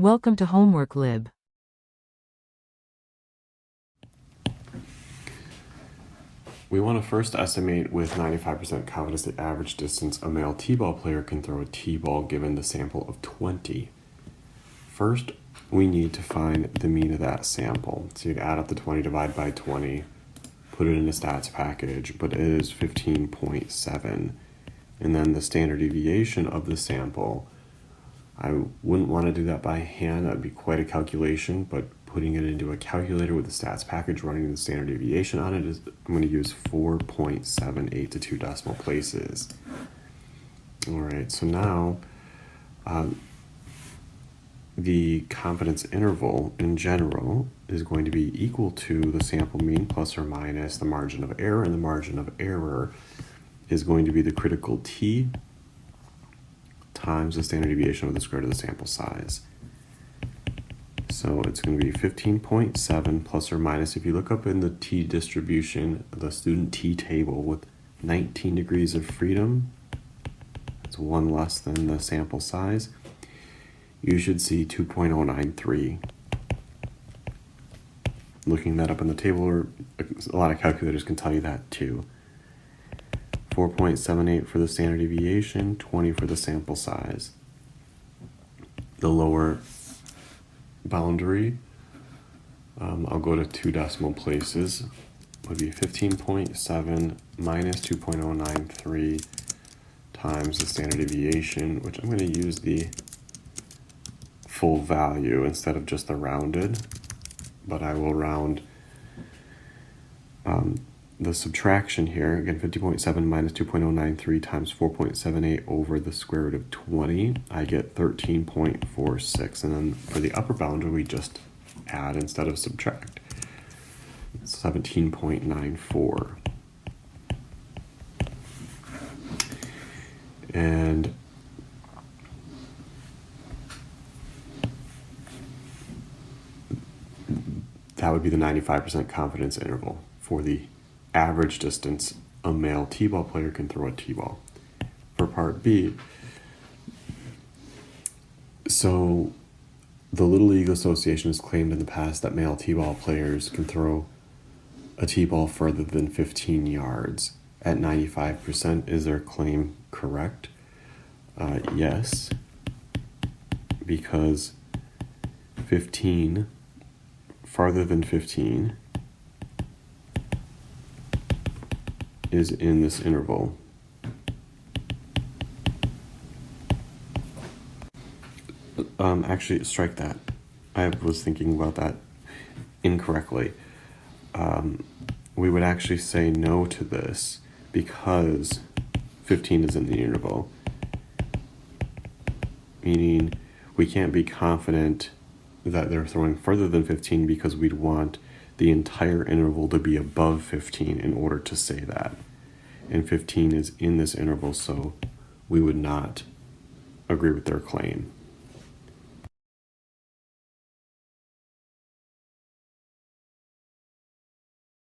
Welcome to Homework Lib. We want to first estimate with 95% confidence the average distance a male t-ball player can throw a t-ball given the sample of 20. First, we need to find the mean of that sample. So you'd add up the 20, divide by 20, put it in a stats package, but it is 15.7. And then the standard deviation of the sample, I wouldn't want to do that by hand. That would be quite a calculation, but putting it into a calculator with the stats package, running the standard deviation on it, I'm going to use 4.78 to 2 decimal places. All right, so now the confidence interval in general is going to be equal to the sample mean plus or minus the margin of error, and the margin of error is going to be the critical t times the standard deviation of the square root of the sample size. So it's going to be 15.7 plus or minus, if you look up in the t distribution, the student t table with 19 degrees of freedom, it's one less than the sample size, you should see 2.093. Looking that up in the table, or a lot of calculators can tell you that too. 4.78 for the standard deviation, 20 for the sample size. The lower boundary, I'll go to 2 decimal places, would be 15.7 minus 2.093 times the standard deviation, which I'm going to use the full value instead of just the rounded, but I will round the subtraction here. Again, 50.7 minus 2.093 times 4.78 over the square root of 20, I get 13.46. And then for the upper boundary, we just add instead of subtract. It's 17.94. And that would be the 95% confidence interval for the average distance a male t-ball player can throw a t-ball. For part B, so the Little League Association has claimed in the past that male t-ball players can throw a t-ball further than 15 yards. At 95%, is their claim correct? Yes, because 15, farther than 15, is in this interval. Actually, strike that. I was thinking about that incorrectly. We would actually say no to this because 15 is in the interval. Meaning we can't be confident that they're throwing further than 15 because we'd want the entire interval to be above 15 in order to say that. And 15 is in this interval, so we would not agree with their claim.